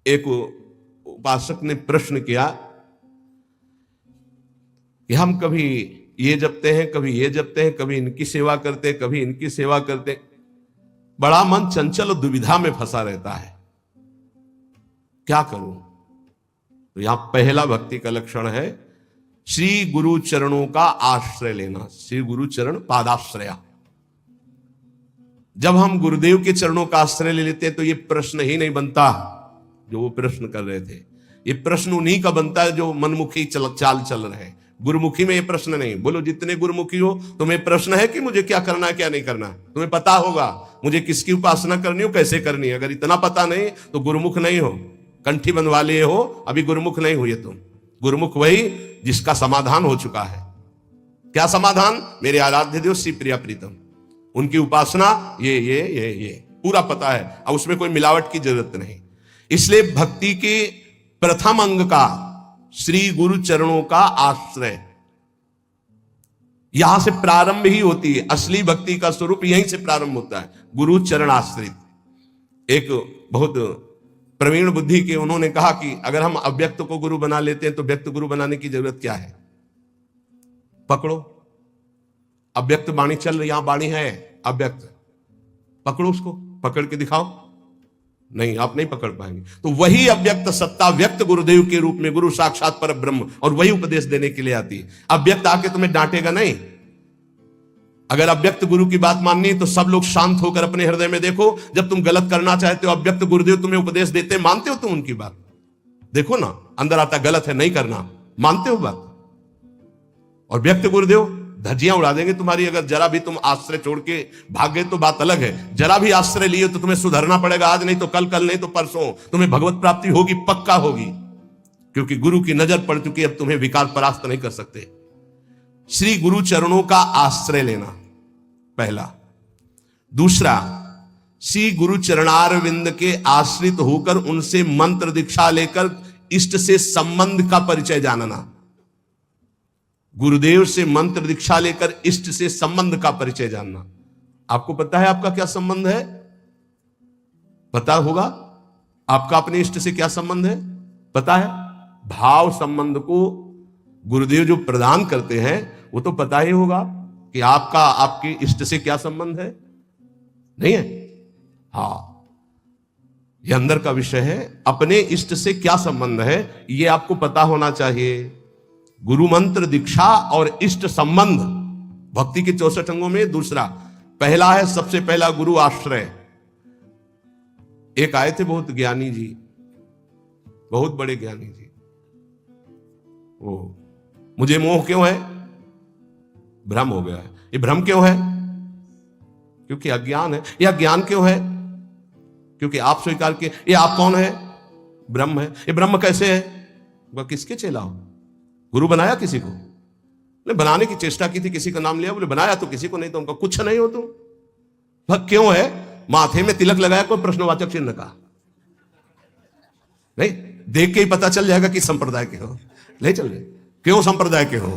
एक उपासक ने प्रश्न किया कि हम कभी ये जपते हैं, कभी ये जपते हैं, कभी इनकी सेवा करते हैं, कभी इनकी सेवा करते हैं, बड़ा मन चंचल और दुविधा में फंसा रहता है, क्या करूं? तो यहां पहला भक्ति का लक्षण है श्री गुरु चरणों का आश्रय लेना। श्री गुरु चरण पादाश्रया। जब हम गुरुदेव के चरणों का आश्रय ले लेते हैं तो ये प्रश्न ही नहीं बनता जो वो प्रश्न कर रहे थे। ये प्रश्न उन्हीं का बनता है जो मनमुखी चाल चल रहे हैं। गुरुमुखी में ये प्रश्न नहीं। बोलो जितने गुरुमुखी हो तुम्हें प्रश्न है कि मुझे क्या करना है क्या नहीं करना। तुम्हें पता होगा मुझे किसकी उपासना करनी हो, कैसे करनी है। अगर इतना पता नहीं तो गुरुमुख नहीं हो, कंठी बंधवा लिए हो, अभी गुरुमुख नहीं हुए तुम। गुरुमुख वही जिसका समाधान हो चुका है। क्या समाधान? मेरे आराध्य देव श्री प्रिया प्रीतम, उनकी उपासना ये पूरा पता है। अब उसमें कोई मिलावट की जरूरत नहीं। इसलिए भक्ति के प्रथम अंग का श्री गुरु चरणों का आश्रय, यहां से प्रारंभ ही होती है। असली भक्ति का स्वरूप यहीं से प्रारंभ होता है, गुरु चरण आश्रित। एक बहुत प्रवीण बुद्धि के उन्होंने कहा कि अगर हम अव्यक्त को गुरु बना लेते हैं तो व्यक्त गुरु बनाने की जरूरत क्या है? पकड़ो, अव्यक्त वाणी चल रही, यहां वाणी है अव्यक्त, पकड़ो उसको, पकड़ के दिखाओ। नहीं, आप नहीं पकड़ पाएंगे। तो वही अव्यक्त सत्ता व्यक्त गुरुदेव के रूप में, गुरु साक्षात पर ब्रह्म, और वही उपदेश देने के लिए आती है। अव्यक्त आके तुम्हें डांटेगा नहीं। अगर अव्यक्त गुरु की बात माननी है तो सब लोग शांत होकर अपने हृदय में देखो। जब तुम गलत करना चाहते हो, अव्यक्त गुरुदेव तुम्हें उपदेश देते हैं, मानते हो तुम उनकी बात? देखो ना, अंदर आता गलत है, नहीं करना, मानते हो बात? और व्यक्त गुरुदेव धज्जियां उड़ा देंगे तुम्हारी। अगर जरा भी तुम आश्रय छोड़ के भाग गए तो बात अलग है। जरा भी आश्रय लिए तो तुम्हें सुधरना पड़ेगा। आज नहीं तो कल, कल नहीं तो परसों तुम्हें भगवत प्राप्ति होगी, पक्का होगी, क्योंकि गुरु की नजर पड़ चुकी है। अब तुम्हें विकार परास्त नहीं कर सकते। श्री गुरु चरणों का आश्रय लेना पहला। दूसरा, श्री गुरु चरणारविंद के आश्रित होकर उनसे मंत्र दीक्षा लेकर इष्ट से संबंध का परिचय जानना। गुरुदेव से मंत्र दीक्षा लेकर इष्ट से संबंध का परिचय जानना। आपको पता है आपका क्या संबंध है? पता होगा आपका अपने इष्ट से क्या संबंध है? पता है? भाव संबंध को गुरुदेव जो प्रदान करते हैं वो तो पता ही होगा कि आपका आपके इष्ट से क्या संबंध है। नहीं है? हाँ, ये अंदर का विषय है। अपने इष्ट से क्या संबंध है ये आपको पता होना चाहिए। गुरु मंत्र दीक्षा और इष्ट संबंध भक्ति के 64 अंगों में दूसरा। पहला है, सबसे पहला गुरु आश्रय। एक आए थे बहुत ज्ञानी जी, बहुत बड़े ज्ञानी जी। वो, मुझे मोह क्यों है? भ्रम हो गया है। ये भ्रम क्यों है? क्योंकि अज्ञान है। यह ज्ञान क्यों है? क्योंकि आप स्वीकार किए। ये आप कौन है? ब्रह्म है। ये ब्रह्म कैसे है? वह किसके चेला हो? गुरु बनाया किसी को? ने बनाने की चेष्टा की थी, किसी का नाम लिया, बोले बनाया तो किसी को नहीं, तो उनका कुछ नहीं हो तुम। वह क्यों है? माथे में तिलक लगाया, कोई प्रश्नवाचक चिन्ह का नहीं, देख के ही पता चल जाएगा कि संप्रदाय के हो। नहीं चल रहे, क्यों संप्रदाय के हो?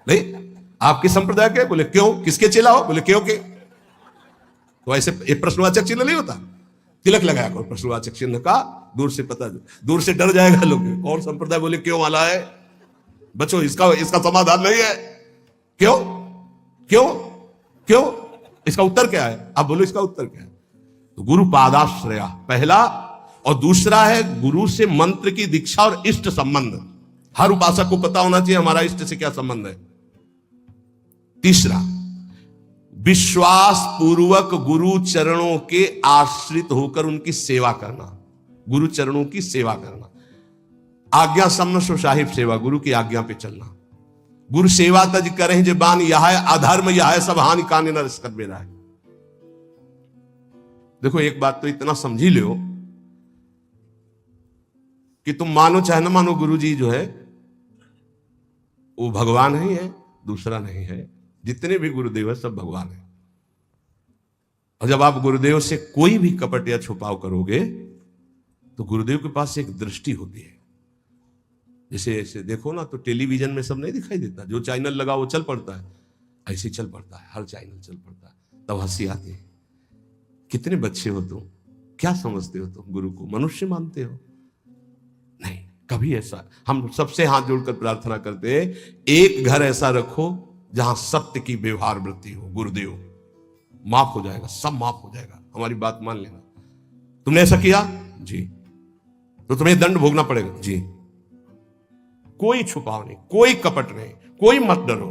नहीं, आप किस संप्रदाय के? बोले क्यों? किसके चेला हो? बोले क्यों के। तो ऐसे एक प्रश्नवाचक चिन्ह नहीं होता। तिलक लगाया कोई प्रश्नवाचक चिन्ह का, दूर से पता, दूर से डर जाएगा लोग, कौन संप्रदाय, बोले क्यों वाला है। बच्चों, इसका समाधान नहीं है। क्यों क्यों क्यों? इसका उत्तर क्या है? आप बोलो इसका उत्तर क्या है? तो गुरु पादाश्रया पहला, और दूसरा है गुरु से मंत्र की दीक्षा और इष्ट संबंध। हर उपासक को पता होना चाहिए हमारा इष्ट से क्या संबंध है। तीसरा, विश्वास पूर्वक गुरु चरणों के आश्रित होकर उनकी सेवा करना। गुरु चरणों की सेवा करना। आज्ञा समन सो साहिब सेवा, गुरु की आज्ञा पे चलना। गुरु सेवा तज करें जबान, यह है अधर्म, यह है सब हानि कान न रस कर बेरा है। देखो, एक बात तो इतना समझ ही लो कि तुम मानो चाहे ना मानो, गुरु जी जो है वो भगवान ही है, दूसरा नहीं है। जितने भी गुरुदेव है सब भगवान है। और जब आप गुरुदेव से कोई भी कपट या छुपाव करोगे तो गुरुदेव के पास एक दृष्टि होती है। जैसे ऐसे देखो ना, तो टेलीविजन में सब नहीं दिखाई देता, जो चैनल लगा वो चल पड़ता है, ऐसे चल पड़ता है, हर चैनल चल पड़ता है। तब हंसी आती है। कितने बच्चे हो तुम, क्या समझते हो तुम? गुरु को मनुष्य मानते हो? कभी ऐसा, हम सबसे हाथ जोड़कर प्रार्थना करते हैं, एक घर ऐसा रखो जहां सत्य की व्यवहार वृत्ति हो। गुरुदेव, माफ हो जाएगा, सब माफ हो जाएगा, हमारी बात मान लेना। तुमने ऐसा किया जी, तो तुम्हें दंड भोगना पड़ेगा जी। कोई छुपाव नहीं, कोई कपट नहीं, कोई मत डरो,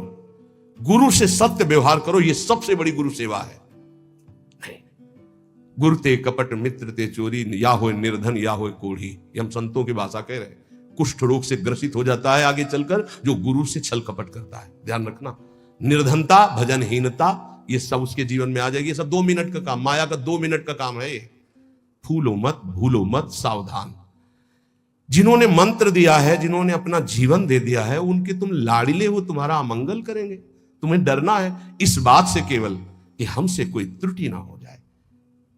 गुरु से सत्य व्यवहार करो, यह सबसे बड़ी गुरु सेवा है। नहीं, गुरु ते कपट मित्र ते चोरी, या हो निर्धन या हो कोढ़ी, ये हम संतों की भाषा कह रहे हैं। कुष्ठ रोग से ग्रसित हो जाता है आगे चलकर जो गुरु से छल कपट करता है, ध्यान रखना। निर्धनता, भजनहीनता, ये सब उसके जीवन में आ जाएगी। ये सब 2 मिनट का काम, माया का 2 मिनट का काम है ये। फूलो मत, भूलो मत, सावधान। जिन्होंने मंत्र दिया है, जिन्होंने अपना जीवन दे दिया है, उनके तुम लाड़िले हो, तुम्हारा अमंगल करेंगे। तुम्हें डरना है इस बात से केवल कि हमसे कोई त्रुटि ना हो जाए।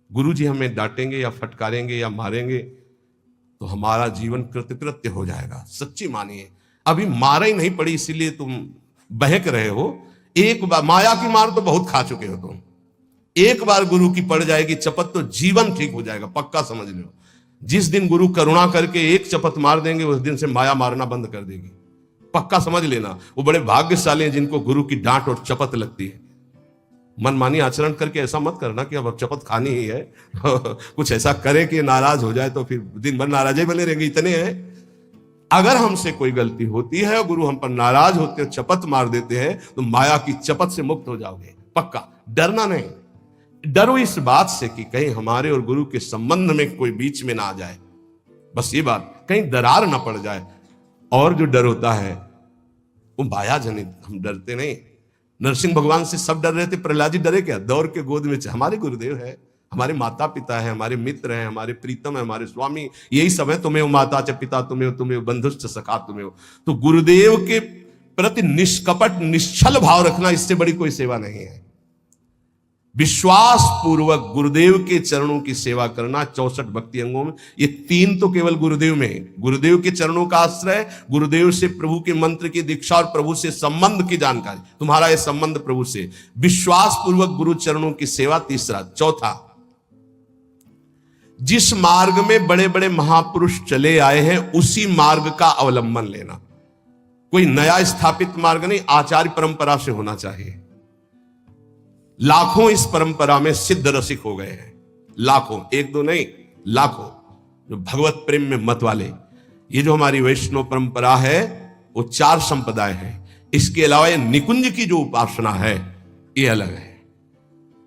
गुरु जी हमें डांटेंगे या फटकारेंगे या मारेंगे तो हमारा जीवन कृतकृत्य हो जाएगा। सच्ची मानिए, अभी मारा ही नहीं पड़ी इसीलिए तुम बहक रहे हो। एक बार माया की मार तो बहुत खा चुके हो तुम, एक बार गुरु की पड़ जाएगी चपत तो जीवन ठीक हो जाएगा, पक्का समझ लो। जिस दिन गुरु करुणा करके एक चपत मार देंगे, उस दिन से माया मारना बंद कर देगी, पक्का समझ लेना। वो बड़े भाग्यशाली हैं जिनको गुरु की डांट और चपत लगती है। मनमानी आचरण करके ऐसा मत करना कि अब चपत खानी ही है कुछ ऐसा करे कि नाराज हो जाए तो फिर दिन भर नाराज ही बने रहेंगे, इतने हैं। अगर हमसे कोई गलती होती है और गुरु हम पर नाराज होते हैं, चपत मार देते हैं, तो माया की चपत से मुक्त हो जाओगे, पक्का। डरना नहीं, डरो इस बात से कि कहीं हमारे और गुरु के संबंध में कोई बीच में ना आ जाए, बस ये बात, कहीं दरार ना पड़ जाए। और जो डर होता है वो माया जनित, हम डरते नहीं। नरसिंह भगवान से सब डर रहे थे, प्रहलाद जी डरे क्या? दौड़ के गोद में, हमारे गुरुदेव है, हमारे माता पिता है, हमारे मित्र हैं, हमारे प्रीतम है, हमारे स्वामी, यही सब है। तुम्हें माता च पिता तुम्हें, तुम्हें बंधुश्च सखा तुम्हें। तो गुरुदेव के प्रति निष्कपट निश्चल भाव रखना, इससे बड़ी कोई सेवा नहीं है। विश्वास पूर्वक गुरुदेव के चरणों की सेवा करना 64 भक्ति अंगों में, ये 3 तो केवल गुरुदेव में है। गुरुदेव के चरणों का आश्रय, गुरुदेव से प्रभु के मंत्र की दीक्षा और प्रभु से संबंध की जानकारी, तुम्हारा ये संबंध प्रभु से, विश्वास पूर्वक गुरु चरणों की सेवा तीसरा। चौथा, जिस मार्ग में बड़े बड़े महापुरुष चले आए हैं उसी मार्ग का अवलंबन लेना। कोई नया स्थापित मार्ग नहीं, आचार्य परंपरा से होना चाहिए। लाखों इस परंपरा में सिद्ध रसिक हो गए हैं, लाखों, एक दो नहीं, लाखों, जो भगवत प्रेम में मत वाले। ये जो हमारी वैष्णव परंपरा है वो 4 संप्रदाय है। इसके अलावा ये निकुंज की जो उपासना है ये अलग है।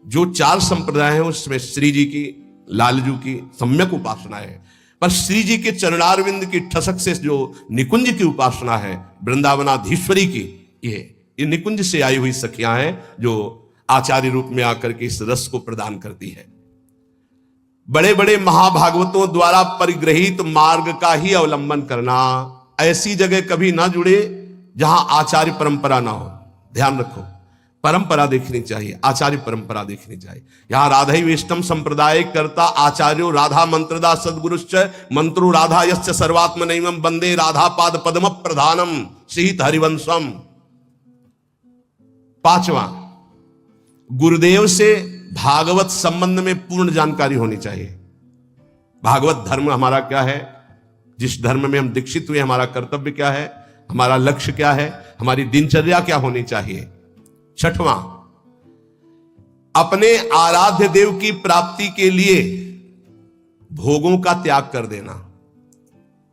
जो 4 संप्रदाय हैं उसमें श्री जी की, लालजू की सम्यक उपासना है, पर श्री जी के चरणारविंद की ठसक से जो निकुंज की उपासना है, वृंदावनाधीश्वरी की, ये निकुंज से आई हुई सखियां हैं जो आचार्य रूप में आकर के इस रस को प्रदान करती है। बड़े बड़े महाभागवतों द्वारा परिग्रहित मार्ग का ही अवलंबन करना, ऐसी जगह कभी ना जुड़े जहां आचार्य परंपरा ना हो। ध्यान रखो, परंपरा देखनी चाहिए, आचार्य परंपरा देखनी चाहिए। यहां राधा वैष्णव संप्रदाय करता आचार्यो राधा मंत्रदा सदगुरुश्च मंत्रो राधा यश्च सर्वात्मनैवं वंदे राधा पाद पद्म प्रधानम सीत हरिवंशम। 5वां, गुरुदेव से भागवत संबंध में पूर्ण जानकारी होनी चाहिए। भागवत धर्म हमारा क्या है, जिस धर्म में हम दीक्षित हुए, हमारा कर्तव्य क्या है, हमारा लक्ष्य क्या है, हमारी दिनचर्या क्या होनी चाहिए। 6वां, अपने आराध्य देव की प्राप्ति के लिए भोगों का त्याग कर देना।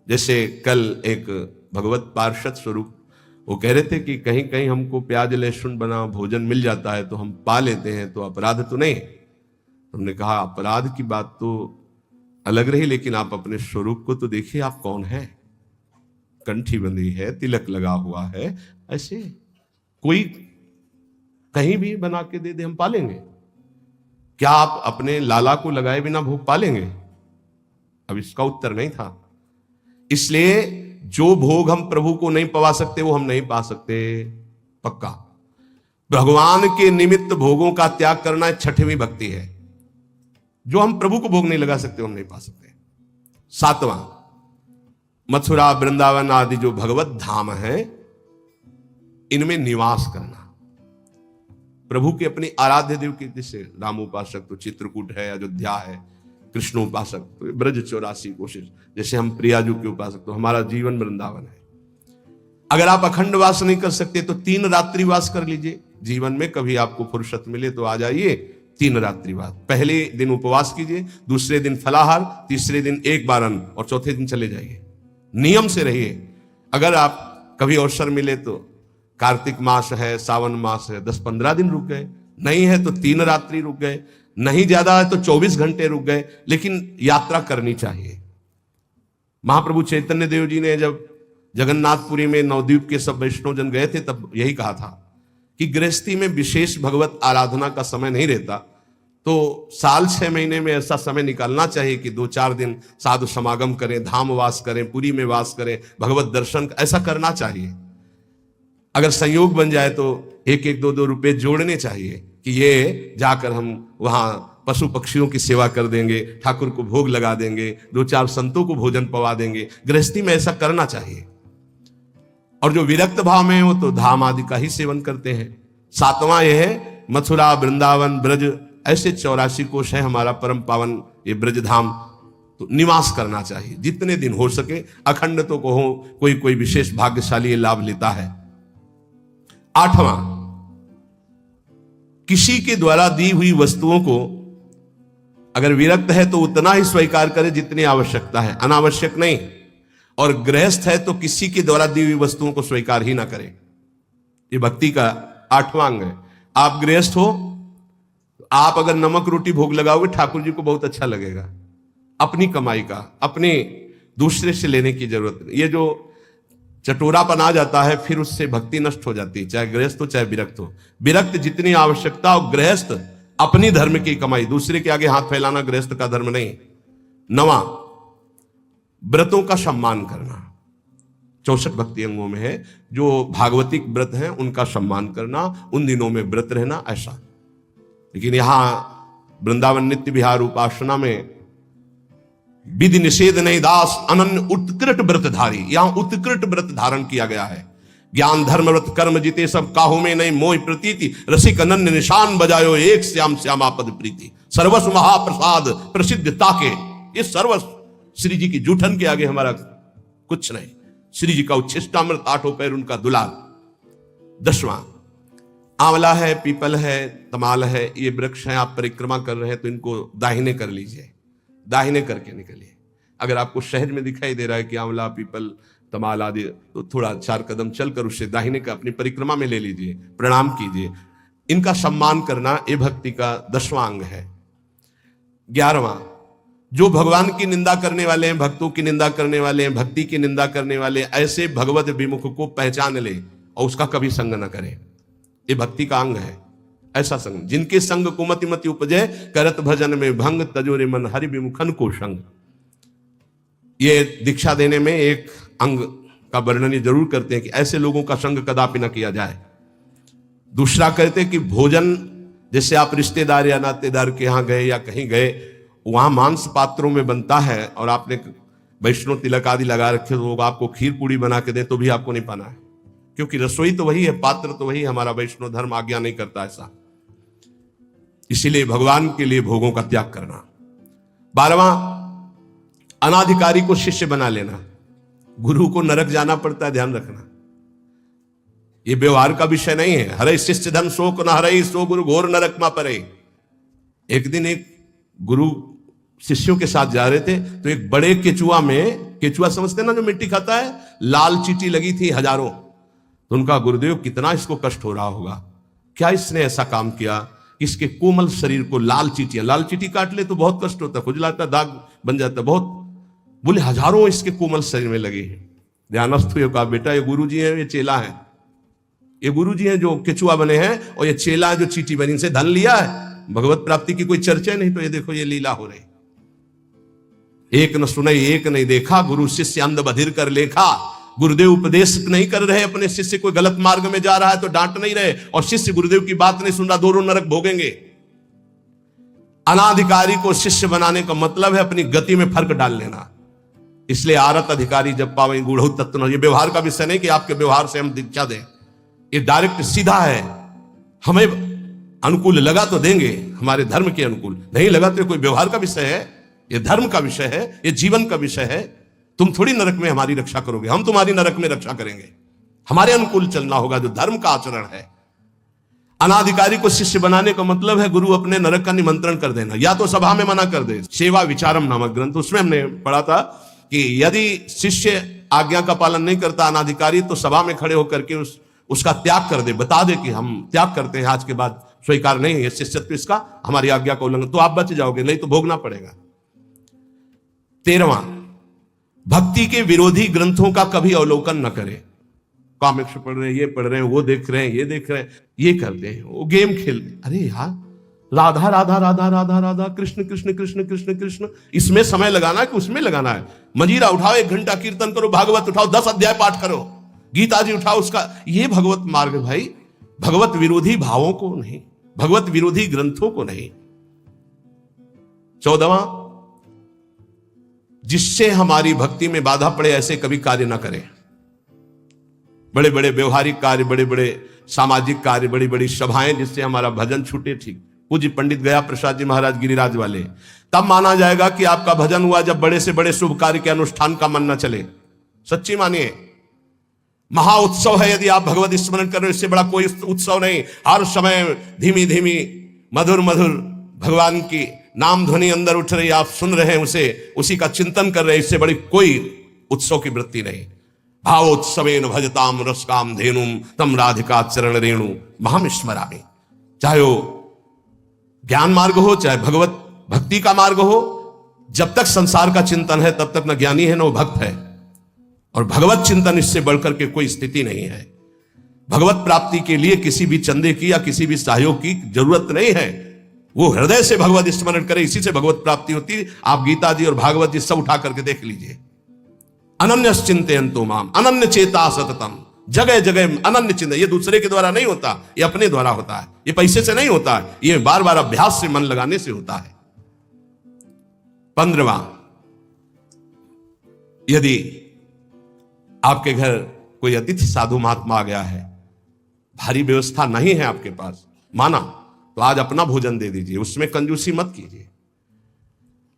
जैसे कल एक भगवत पार्षद स्वरूप वो कह रहे थे कि कहीं कहीं हमको प्याज लहसुन बना भोजन मिल जाता है तो हम पा लेते हैं, तो अपराध तो नहीं। हमने कहा अपराध की बात तो अलग रही, लेकिन आप अपने स्वरूप को तो देखिए, आप कौन हैं। कंठी बंधी है, तिलक लगा हुआ है, ऐसे कोई कहीं भी बना के दे दे, हम पालेंगे। क्या आप अपने लाला को लगाए बिना भोग पालेंगे? अब इसका उत्तर नहीं था। इसलिए जो भोग हम प्रभु को नहीं पवा सकते वो हम नहीं पा सकते, पक्का। भगवान के निमित्त भोगों का त्याग करना 6वीं भक्ति है। जो हम प्रभु को भोग नहीं लगा सकते हम नहीं पा सकते। 7वां, मथुरा वृंदावन आदि जो भगवत धाम है इनमें निवास करना। प्रभु के अपनी आराध्य देव की, जैसे राम उपासक तो चित्रकूट है, अयोध्या है, कृष्ण उपासक, तो ब्रज 84 कोशिश, जैसे हम प्रियाजू के उपासक, तो हमारा जीवन वृंदावन है। अगर आप अखंड वास नहीं कर सकते तो 3 रात्रि वास कर लीजिए। जीवन में कभी आपको फुर्सत मिले तो आ जाइए, 3 रात्रि वास। पहले दिन उपवास कीजिए, दूसरे दिन फलाहार, तीसरे दिन एक बार अन्न, और चौथे दिन चले जाइए। नियम से रहिए। अगर आप कभी अवसर मिले तो कार्तिक मास है, सावन मास है, 10-15 दिन रुक गए, नहीं है तो 3 रात्रि रुक गए, नहीं ज्यादा है तो 24 घंटे रुक गए, लेकिन यात्रा करनी चाहिए। महाप्रभु चैतन्य देव जी ने जब जगन्नाथपुरी में नवद्वीप के सब वैष्णव जन गए थे तब यही कहा था कि गृहस्थी में विशेष भगवत आराधना का समय नहीं रहता, तो साल 6 महीने में ऐसा समय निकालना चाहिए कि 2-4 दिन साधु समागम करें, धाम वास करें, पुरी में वास करें, भगवत दर्शन, ऐसा करना चाहिए। अगर संयोग बन जाए तो 1-1, 2-2 रुपए जोड़ने चाहिए कि ये जाकर हम वहां पशु पक्षियों की सेवा कर देंगे, ठाकुर को भोग लगा देंगे, 2-4 संतों को भोजन पवा देंगे। गृहस्थी में ऐसा करना चाहिए। और जो विरक्त भाव में है वो तो धाम आदि का ही सेवन करते हैं। 7वां यह है मथुरा, वृंदावन, ब्रज, ऐसे 84 कोश है हमारा परम पावन ये ब्रज धाम, तो निवास करना चाहिए जितने दिन हो सके। अखंड तो कहो, कोई विशेष भाग्यशाली ये लाभ लेता है। 8वां, किसी के द्वारा दी हुई वस्तुओं को अगर विरक्त है तो उतना ही स्वीकार करे जितनी आवश्यकता है, अनावश्यक नहीं। और गृहस्थ है तो किसी के द्वारा दी हुई वस्तुओं को स्वीकार ही ना करे। ये भक्ति का 8वां अंग है। आप गृहस्थ हो, आप अगर नमक रोटी भोग लगाओगे ठाकुर जी को बहुत अच्छा लगेगा। अपनी कमाई का, अपने दूसरे से लेने की जरूरत नहीं। ये जो चटोरापन आ जाता है फिर उससे भक्ति नष्ट हो जाती है, चाहे गृहस्थ हो चाहे विरक्त हो। विरक्त जितनी आवश्यकता, और गृहस्थ अपनी धर्म की कमाई, दूसरे के आगे हाथ फैलाना गृहस्थ का धर्म नहीं। 9वां, व्रतों का सम्मान करना। 64 भक्ति अंगों में है, जो भागवतिक व्रत हैं उनका सम्मान करना, उन दिनों में व्रत रहना, ऐसा। लेकिन यहां वृंदावन नित्य विहार उपासना में विधि निषेध नहीं दास अनन्य उत्कृट व्रतधारी, यहां उत्कृट व्रत धारण किया गया है। ज्ञान धर्म व्रत कर्म जीते सब काहू में नहीं मोह प्रतीति, रसिक अनन्य निशान बजायो एक श्याम श्यामा पद प्रीति। सर्वस्व महाप्रसाद प्रसिद्ध ताके, ये सर्वस्व श्री जी की जूठन के आगे हमारा कुछ नहीं। श्री जी का उच्छिष्टामृत 8 पैर उनका दुलार। 10वां, आंवला है, पीपल है, तमाल है, ये वृक्ष हैं, आप परिक्रमा कर रहे हैं तो इनको दाहिने कर लीजिए, दाहिने करके निकलिए। अगर आपको सहज में दिखाई दे रहा है कि आंवला, पीपल, तमाल आदि, तो थोड़ा 4 कदम चलकर उससे दाहिने का अपनी परिक्रमा में ले लीजिए, प्रणाम कीजिए। इनका सम्मान करना ये भक्ति का 10वां अंग है। 11वां, जो भगवान की निंदा करने वाले हैं, भक्तों की निंदा करने वाले हैं, भक्ति की निंदा करने वाले, ऐसे भगवत विमुख को पहचान ले और उसका कभी संग न करे। ये भक्ति का अंग है। ऐसा संग, जिनके संग कुमति मति उपजय, करत भजन में भंग, तजोरे मन हरि विमुखन को संग। ये दीक्षा देने में एक अंग का वर्णन जरूर करते हैं कि ऐसे लोगों का संग कदापि न किया जाए। दूसरा कहते हैं कि भोजन, जैसे आप रिश्तेदार या नातेदार के यहां गए या कहीं गए, वहां मांस पात्रों में बनता है और आपने वैष्णव तिलक आदि लगा रखे, तो आपको खीर पूड़ी बना के दे तो भी आपको नहीं पाना है, क्योंकि रसोई तो वही है, पात्र तो वही। हमारा वैष्णव धर्म आज्ञा नहीं करता ऐसा। इसीलिए भगवान के लिए भोगों का त्याग करना। 12वां, अनाधिकारी को शिष्य बना लेना। गुरु को नरक जाना पड़ता है, ध्यान रखना। ये व्यवहार का विषय नहीं है। हरे शिष्य धन शोक न हरे, सो गुरु घोर नरक मा परे। एक दिन एक गुरु शिष्यों के साथ जा रहे थे तो एक बड़े केचुआ में, केचुआ समझते ना जो मिट्टी खाता है, लाल चींटी लगी थी हजारों। तो उनका गुरुदेव कितना इसको कष्ट हो रहा होगा, क्या इसने ऐसा काम किया, इसके कोमल शरीर को लाल चींटियां, लाल चींटी काट ले तो बहुत कष्ट होता है, खुजलाता, दाग बन जाता बहुत। बोले हजारों इसके कोमल शरीर में लगे हैं। ध्यानस्थ हुए, कहा बेटा ये गुरु जी है, ये चेला है। ये गुरु जी है जो केचुआ बने हैं, और ये चेला है जो चींटी बनी, इनसे धन लिया है, भगवत प्राप्ति की कोई चर्चा नहीं। तो ये देखो ये लीला हो रही। एक न सुनाई एक नहीं देखा, गुरु शिष्य अंध बधिर कर लेखा। गुरुदेव उपदेश नहीं कर रहे अपने शिष्य, कोई गलत मार्ग में जा रहा है तो डांट नहीं रहे, और शिष्य गुरुदेव की बात नहीं सुन रहा, दोनों नरक भोगेंगे। अनाधिकारी को शिष्य बनाने का मतलब है अपनी गति में फर्क डाल लेना। इसलिए आरत अधिकारी जब पावे गूढ़ तत्व न। ये व्यवहार का विषय नहीं कि आपके व्यवहार से हम दीक्षा दें, ये डायरेक्ट सीधा है। हमें अनुकूल लगा तो देंगे, हमारे धर्म के अनुकूल, नहीं लगा तो कोई व्यवहार का विषय है। ये धर्म का विषय है, ये जीवन का विषय है। तुम थोड़ी नरक में हमारी रक्षा करोगे, हम तुम्हारी नरक में रक्षा करेंगे। हमारे अनुकूल चलना होगा, जो धर्म का आचरण है। अनाधिकारी को शिष्य बनाने का मतलब है गुरु अपने नरक का निमंत्रण कर देना, या तो सभा में मना कर दे। सेवा विचारम नामक ग्रंथ, उसमें हमने पढ़ा था कि यदि शिष्य आज्ञा का पालन नहीं करता अनाधिकारी, तो सभा में खड़े होकर के उसका त्याग कर दे, बता दे कि हम त्याग करते हैं, आज के बाद स्वीकार नहीं है शिष्यत्व इसका, हमारी आज्ञा का उल्लंघन, तो आप बच जाओगे, नहीं तो भोगना पड़ेगा। 13वां, भक्ति के विरोधी ग्रंथों का कभी अवलोकन न करें। कॉमिक्स पढ़ रहे हैं, ये पढ़ रहे हैं, वो देख रहे हैं, ये देख रहे हैं, ये करते हैं, वो गेम खेल, अरे यार राधा राधा राधा राधा राधा, कृष्ण कृष्ण कृष्ण कृष्ण कृष्ण, इसमें समय लगाना है कि उसमें लगाना है? मंजीरा उठाओ, 1 घंटा कीर्तन करो, भागवत उठाओ, 10 अध्याय पाठ करो, गीता जी उठाओ, उसका ये भगवत मार्ग भाई। भगवत विरोधी भावों को नहीं, भगवत विरोधी ग्रंथों को नहीं। 14वां, जिससे हमारी भक्ति में बाधा पड़े ऐसे कभी कार्य ना करें। बड़े बड़े व्यवहारिक कार्य, बड़े बड़े सामाजिक कार्य, बड़ी बड़ी सभाएं जिससे हमारा भजन छूटे, ठीक। पूज्य पंडित गया प्रसाद जी महाराज गिरिराज वाले, तब माना जाएगा कि आपका भजन हुआ जब बड़े से बड़े शुभ कार्य के अनुष्ठान का मन न चले। सच्ची मानिए, महा उत्सव है यदि आप भगवत स्मरण कर रहे हो, इससे बड़ा कोई उत्सव नहीं। हर समय धीमी धीमी मधुर मधुर भगवान की नाम ध्वनि अंदर उठ रही, आप सुन रहे हैं उसे, उसी का चिंतन कर रहे हैं, इससे बड़ी कोई उत्सव की वृत्ति नहीं। भावोत्सवेन भजताम रसकाम धेनुम तम राधिका चरण रेणु महम स्मरामि। चाहे वो ज्ञान मार्ग हो, चाहे भगवत भक्ति का मार्ग हो, जब तक संसार का चिंतन है तब तक न ज्ञानी है न वो भक्त है। और भगवत चिंतन इससे बढ़कर के कोई स्थिति नहीं है। भगवत प्राप्ति के लिए किसी भी चंदे की या किसी भी सहयोग की जरूरत नहीं है। वो हृदय से भगवत स्मरण करे, इसी से भगवत प्राप्ति होती है। आप गीता जी और भागवत जी सब उठा करके देख लीजिए। अनन्य चिंतयन्तु माम, अनन्य चेता सततम, जगह जगह अनन्य चिंतन। ये दूसरे के द्वारा नहीं होता, ये अपने द्वारा होता है, ये पैसे से नहीं होता है, ये बार बार अभ्यास से मन लगाने से होता है। 15वां, यदि आपके घर कोई अतिथि साधु महात्मा आ गया है, भारी व्यवस्था नहीं है आपके पास, माना तो आज अपना भोजन दे दीजिए, उसमें कंजूसी मत कीजिए।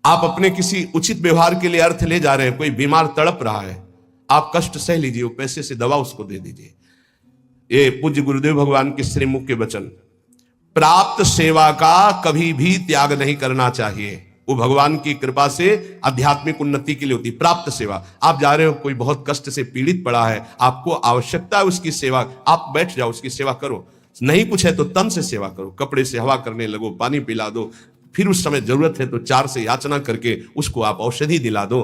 आप अपने किसी उचित व्यवहार के लिए अर्थ ले जा रहे हैं, कोई बीमार तड़प रहा है, आप कष्ट सह लीजिए, वो पैसे से दवा उसको दे दीजिए। ये पूज्य गुरुदेव भगवान के श्रीमुख के वचन। प्राप्त सेवा का कभी भी त्याग नहीं करना चाहिए, वो भगवान की कृपा से आध्यात्मिक उन्नति के लिए होती। प्राप्त सेवा, आप जा रहे हो, कोई बहुत कष्ट से पीड़ित पड़ा है, आपको आवश्यकता है उसकी सेवा, आप बैठ जाओ, उसकी सेवा करो। नहीं कुछ है तो तन से सेवा करो, कपड़े से हवा करने लगो, पानी पिला दो, फिर उस समय जरूरत है तो 4 से याचना करके उसको आप औषधि दिला दो।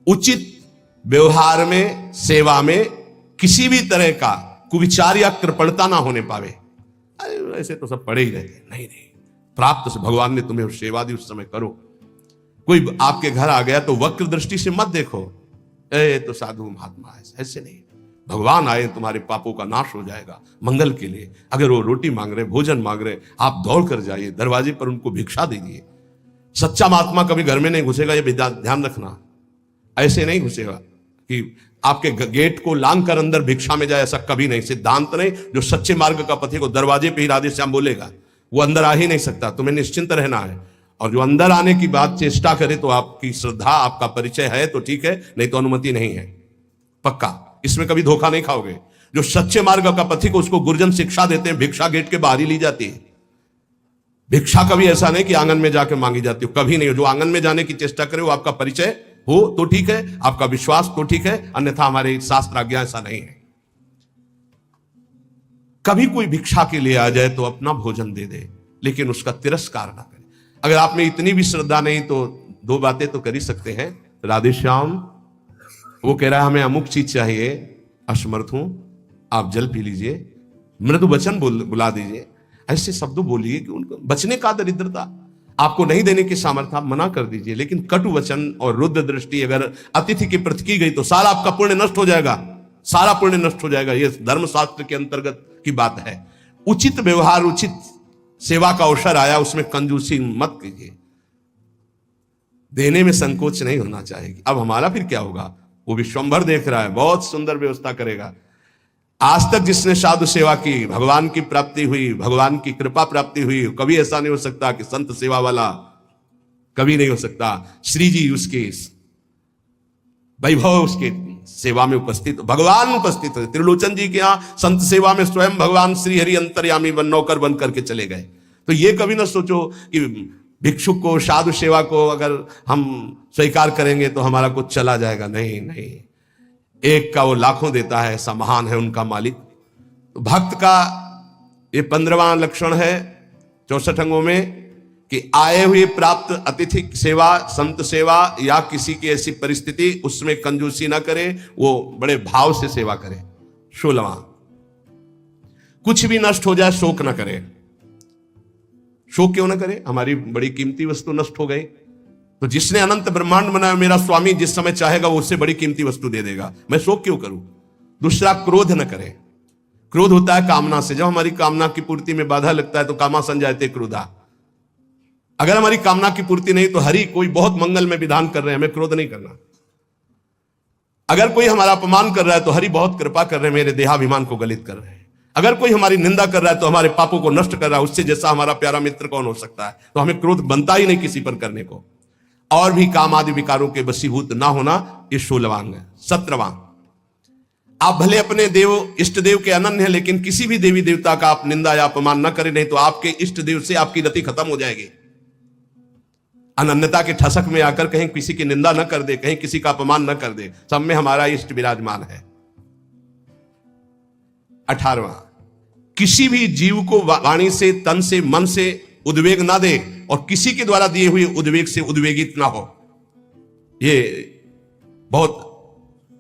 उचित व्यवहार में, सेवा में किसी भी तरह का कुविचार या कृपणता ना होने पावे। ऐसे तो सब पड़े ही रहते, नहीं नहीं, प्राप्त से भगवान ने तुम्हें सेवा दी, उस समय करो। कोई आपके घर आ गया तो वक्र दृष्टि से मत देखो, ए तो साधु महात्मा है, ऐसे नहीं। भगवान आए, तुम्हारे पापों का नाश हो जाएगा मंगल के लिए। अगर वो रोटी मांग रहे, भोजन मांग रहे, आप दौड़ कर जाइए, दरवाजे पर उनको भिक्षा दीजिए। सच्चा महात्मा कभी घर में नहीं घुसेगा, ये ध्यान रखना। ऐसे नहीं घुसेगा कि आपके गेट को लांग कर अंदर भिक्षा में जाए, ऐसा कभी नहीं, सिद्धांत नहीं। जो सच्चे मार्ग का पथिक को दरवाजे पे ही राधे श्याम बोलेगा, वो अंदर आ ही नहीं सकता। तुम्हें निश्चिंत रहना है। और जो अंदर आने की बात चेष्टा करे तो आपकी श्रद्धा, आपका परिचय है तो ठीक है, नहीं तो अनुमति नहीं है, पक्का। इसमें कभी धोखा नहीं खाओगे। जो सच्चे मार्ग का पथिक, उसको गुरुजन शिक्षा देते हैं, भिक्षा गेट के बाहर ही ली जाती है। भिक्षा कभी ऐसा नहीं कि आंगन में जाकर मांगी जाती हो, कभी नहीं। जो आंगन में जाने की चेष्टा करे वो आपका परिचय हो तो ठीक है, आपका विश्वास तो ठीक है, अन्यथा हमारे शास्त्र आज्ञा ऐसा नहीं है। कभी कोई भिक्षा के लिए आ जाए तो अपना भोजन दे दे, लेकिन उसका तिरस्कार ना करे। अगर आप में इतनी भी श्रद्धा नहीं तो 2 बातें तो कर ही सकते हैं। राधे श्याम, वो कह रहा है हमें अमुक चीज चाहिए, असमर्थ हूं, आप जल पी लीजिए, मृदु वचन बुला दीजिए, ऐसे शब्द बोलिए कि उनको बचने का दरिद्रता आपको नहीं देने की सामर्थ्य, आप मना कर दीजिए। लेकिन कटु वचन और रुद्र दृष्टि अगर अतिथि के प्रति की गई तो सारा आपका पुण्य नष्ट हो जाएगा, सारा पुण्य नष्ट हो जाएगा। यह धर्मशास्त्र के अंतर्गत की बात है। उचित व्यवहार, उचित सेवा का अवसर आया, उसमें कंजूसी मत कीजिए, देने में संकोच नहीं होना चाहिए। अब हमारा फिर क्या होगा? वो विश्वंभर देख रहा है, बहुत सुंदर व्यवस्था करेगा। आज तक जिसने साधु सेवा की, भगवान की प्राप्ति हुई, भगवान की कृपा प्राप्ति हुई, कभी ऐसा नहीं हो सकता कि संत सेवा वाला कभी नहीं हो सकता। श्री जी उसके वैभव, उसके सेवा में उपस्थित, भगवान उपस्थित है। त्रिलोचन जी के यहाँ संत सेवा में स्वयं भगवान श्री हरि अंतर्यामी नौकर बन करके चले गए। तो ये कभी ना सोचो कि भिक्षुक को, साधु सेवा को अगर हम स्वीकार करेंगे तो हमारा कुछ चला जाएगा। नहीं नहीं, एक का वो लाखों देता है, ऐसा महान है उनका मालिक। तो भक्त का ये 15वां लक्षण है 64 अंगों में कि आए हुए प्राप्त अतिथि सेवा, संत सेवा या किसी की ऐसी परिस्थिति, उसमें कंजूसी ना करे, वो बड़े भाव से सेवा करे। 16वां, कुछ भी नष्ट हो जाए शोक ना करे। शोक क्यों ना करे? हमारी बड़ी कीमती वस्तु नष्ट हो गई, तो जिसने अनंत ब्रह्मांड बनाया मेरा स्वामी जिस समय चाहेगा वो उससे बड़ी कीमती वस्तु दे देगा, मैं शोक क्यों करूं? दूसरा, क्रोध न करे। क्रोध होता है कामना से। जब हमारी कामना की पूर्ति में बाधा लगता है तो कामा संजायते क्रोधा। अगर हमारी कामना की पूर्ति नहीं तो हरि कोई बहुत मंगल में विधान कर रहे हैं, हमें क्रोध नहीं करना। अगर कोई हमारा अपमान कर रहा है तो हरि बहुत कृपा कर रहे हैं, मेरे देहाभिमान को गलित कर रहे हैं। अगर कोई हमारी निंदा कर रहा है तो हमारे पापों को नष्ट कर रहा है। उससे जैसा हमारा प्यारा मित्र कौन हो सकता है? तो हमें क्रोध बनता ही नहीं किसी पर करने को। और भी काम आदि विकारों के वशीभूत ना होना, ये 16वां अंग है। 17वां, आप भले अपने देव इष्ट देव के अनन्य हैं, लेकिन किसी भी देवी देवता का आप निंदा या अपमान न करें, नहीं तो आपके इष्ट देव से आपकी रति खत्म हो जाएगी। अनन्यता के ठसक में आकर कहीं किसी की निंदा न कर दे, कहीं किसी का अपमान न कर दे। सब में हमारा इष्ट विराजमान है। 18वां, किसी भी जीव को वाणी से, तन से, मन से उद्वेग ना दे और किसी के द्वारा दिए हुए उद्वेग से उद्वेगित ना हो। ये बहुत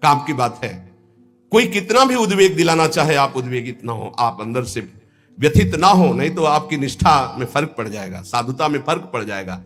काम की बात है। कोई कितना भी उद्वेग दिलाना चाहे, आप उद्वेगित ना हो, आप अंदर से व्यथित ना हो, नहीं तो आपकी निष्ठा में फर्क पड़ जाएगा, साधुता में फर्क पड़ जाएगा।